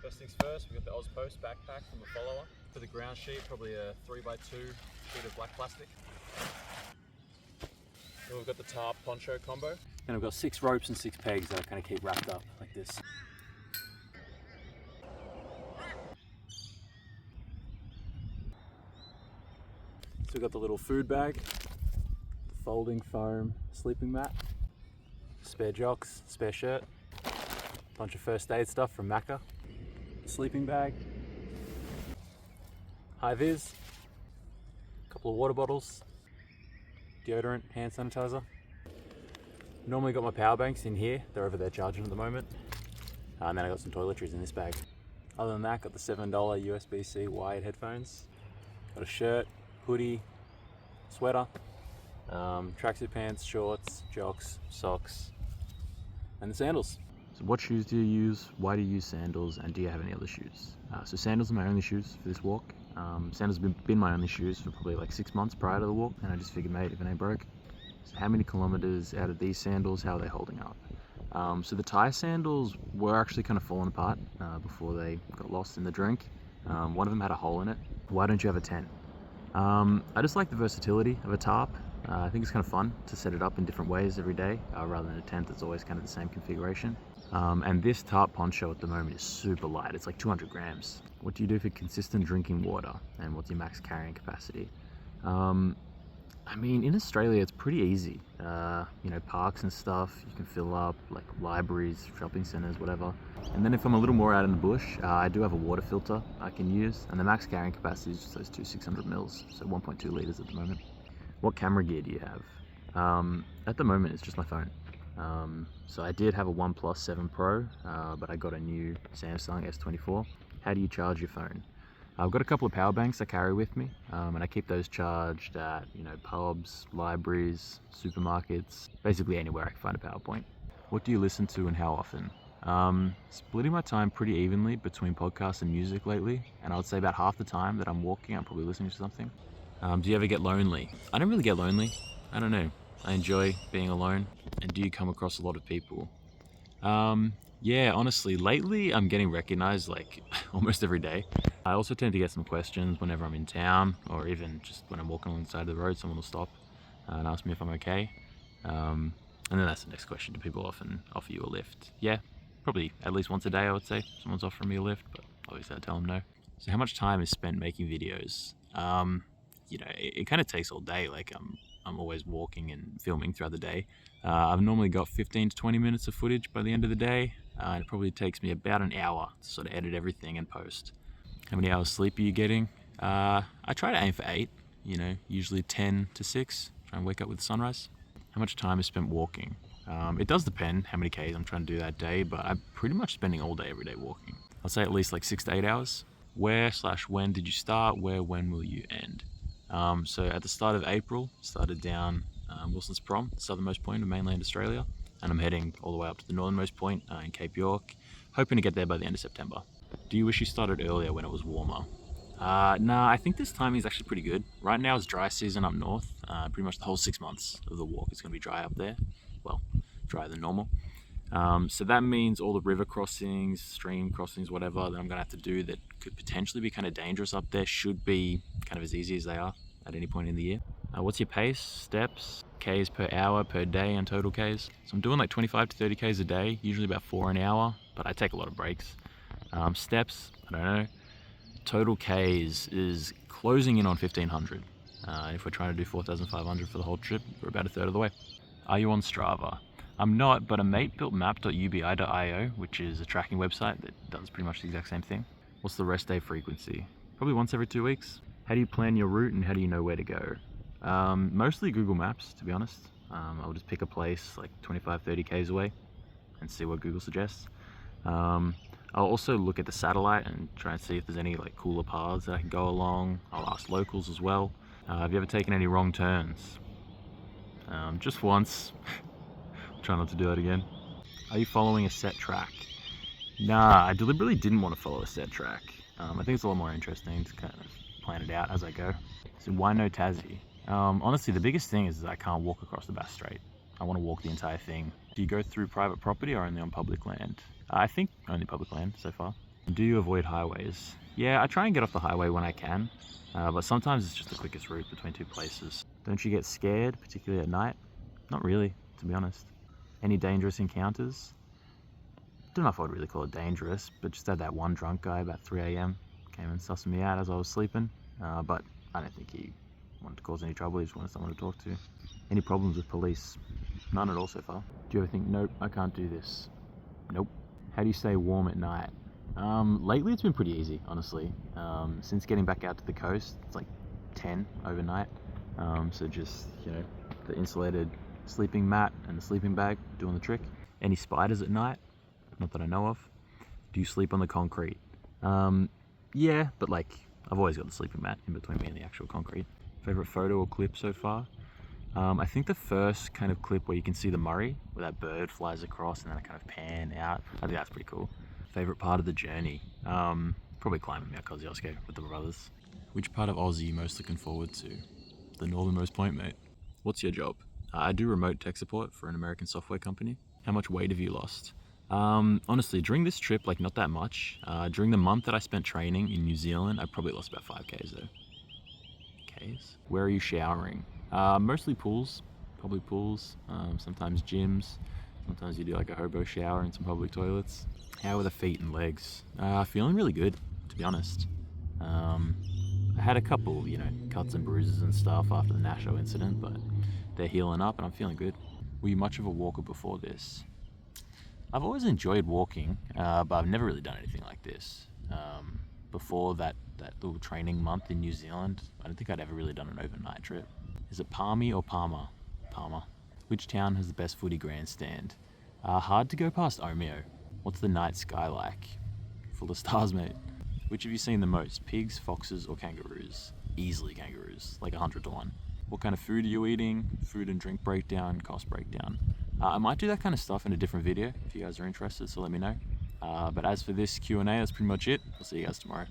First things first, we've got the Ozpost backpack from a follower. For the ground sheet, probably a 3x2 sheet of black plastic. Then we've got the tarp poncho combo. And I've got 6 ropes and 6 pegs that I kind of keep wrapped up like this. So we've got the little food bag, the folding foam sleeping mat, spare jocks, spare shirt, bunch of first aid stuff from Macca, sleeping bag, high vis, a couple of water bottles, deodorant, hand sanitizer. Normally got my power banks in here, they're over there charging at the moment. And then I got some toiletries in this bag. Other than that, got the $7 USB-C wired headphones, got a shirt, hoodie, sweater, tracksuit pants, shorts, jocks, socks, and the sandals. So what shoes do you use? Why do you use sandals? And do you have any other shoes? So sandals are my only shoes for this walk. Sandals have been my only shoes for probably like 6 months prior to the walk, and I just figured, mate, if it ain't broke. So how many kilometers out of these sandals, how are they holding up? So the Thai sandals were actually kind of falling apart before they got lost in the drink. One of them had a hole in it. Why don't you have a tent? I just like the versatility of a tarp. I think it's kind of fun to set it up in different ways every day rather than a tent that's always kind of the same configuration. And this tarp poncho at the moment is super light. It's like 200 grams. What do you do for consistent drinking water, and what's your max carrying capacity? I mean, in Australia it's pretty easy. You know, parks and stuff you can fill up, like libraries, shopping centers, whatever. And then if I'm a little more out in the bush, I do have a water filter I can use, and the max carrying capacity is just those two 600 mils, so 1.2 liters at the moment. What camera gear do you have? At the moment it's just my phone. So I did have a OnePlus 7 Pro, but I got a new Samsung S24. How do you charge your phone? I've got a couple of power banks I carry with me, and I keep those charged at, you know, pubs, libraries, supermarkets, basically anywhere I can find a power point. What do you listen to and how often? Splitting my time pretty evenly between podcasts and music lately, and I would say about half the time that I'm walking, I'm probably listening to something. Do you ever get lonely? I don't really get lonely. I don't know. I enjoy being alone. And do you come across a lot of people? Yeah, honestly, lately I'm getting recognized like almost every day. I also tend to get some questions whenever I'm in town, or even just when I'm walking alongside of the road, someone will stop and ask me if I'm okay. And then that's the next question. Do people often offer you a lift? Yeah, probably at least once a day I would say someone's offering me a lift, but obviously I tell them no. So how much time is spent making videos? You know, it kind of takes all day. Like I'm always walking and filming throughout the day. I've normally got 15 to 20 minutes of footage by the end of the day. And it probably takes me about an hour to sort of edit everything and post. How many hours sleep are you getting? I try to aim for 8, you know, usually 10 to 6. Try and wake up with sunrise. How much time is spent walking? It does depend how many Ks I'm trying to do that day, but I'm pretty much spending all day, every day walking. I'll say at least like 6 to 8 hours. Where/when did you start? When will you end? So at the start of April, started down Wilson's Prom, the southernmost point of mainland Australia, and I'm heading all the way up to the northernmost point in Cape York, hoping to get there by the end of September. Do you wish you started earlier when it was warmer? Nah, I think this timing is actually pretty good. Right now it's dry season up north. Pretty much the whole 6 months of the walk is going to be dry up there. Well, drier than normal. So that means all the river crossings, stream crossings, whatever that I'm going to have to do that could potentially be kind of dangerous up there should be kind of as easy as they are at any point in the year. What's your pace, steps, Ks per hour, per day, and total Ks? So I'm doing like 25 to 30 Ks a day, usually about 4 an hour, but I take a lot of breaks. Steps, I don't know. Total Ks is closing in on 1,500. If we're trying to do 4,500 for the whole trip, we're about a third of the way. Are you on Strava? I'm not, but a mate built map.ubi.io, which is a tracking website that does pretty much the exact same thing. What's the rest day frequency? Probably once every 2 weeks. How do you plan your route and how do you know where to go? Mostly Google Maps, to be honest. I'll just pick a place like 25, 30 Ks away and see what Google suggests. I'll also look at the satellite and try and see if there's any like cooler paths that I can go along. I'll ask locals as well. Have you ever taken any wrong turns? Just once. Try not to do that again. Are you following a set track? Nah, I deliberately didn't want to follow a set track. I think it's a lot more interesting to kind of plan it out as I go. So why no Tassie? Honestly, the biggest thing is that I can't walk across the Bass Strait. I want to walk the entire thing. Do you go through private property or only on public land? I think only public land so far. Do you avoid highways? Yeah, I try and get off the highway when I can, but sometimes it's just the quickest route between two places. Don't you get scared, particularly at night? Not really, to be honest. Any dangerous encounters? Don't know if I would really call it dangerous, but just had that one drunk guy about 3 a.m. came and sussed me out as I was sleeping, but I don't think he wanted to cause any trouble. He just wanted someone to talk to. Any problems with police? None at all so far. Do you ever think, nope, I can't do this? Nope. How do you stay warm at night? Lately it's been pretty easy, honestly. Since getting back out to the coast, it's like 10 overnight. So just, you know, the insulated sleeping mat and the sleeping bag doing the trick. Any spiders at night? Not that I know of. Do you sleep on the concrete? Yeah, but like, I've always got the sleeping mat in between me and the actual concrete. Favorite photo or clip so far? I think the first kind of clip where you can see the Murray, where that bird flies across and then I kind of pan out. I think that's pretty cool. Favorite part of the journey? Probably climbing Mount Kosciuszko with the brothers. Which part of Aussie are you most looking forward to? The northernmost point, mate. What's your job? I do remote tech support for an American software company. How much weight have you lost? Honestly, during this trip, like not that much. During the month that I spent training in New Zealand, I probably lost about 5 Ks though. Ks? Where are you showering? Mostly pools, probably pools, sometimes gyms. Sometimes you do like a hobo shower in some public toilets. How are the feet and legs? Feeling really good, to be honest. I had a couple, you know, cuts and bruises and stuff after the Nasho incident, but they're healing up and I'm feeling good. Were you much of a walker before this? I've always enjoyed walking, but I've never really done anything like this. Before that little training month in New Zealand, I don't think I'd ever really done an overnight trip. Is it Palmy or Palmer? Palmer. Which town has the best footy grandstand? Hard to go past Omeo. What's the night sky like? Full of stars, mate. Which have you seen the most? Pigs, foxes, or kangaroos? Easily kangaroos, like 100 to 1. What kind of food are you eating? Food and drink breakdown, cost breakdown. I might do that kind of stuff in a different video if you guys are interested, so let me know. But as for this Q&A, that's pretty much it. I'll see you guys tomorrow.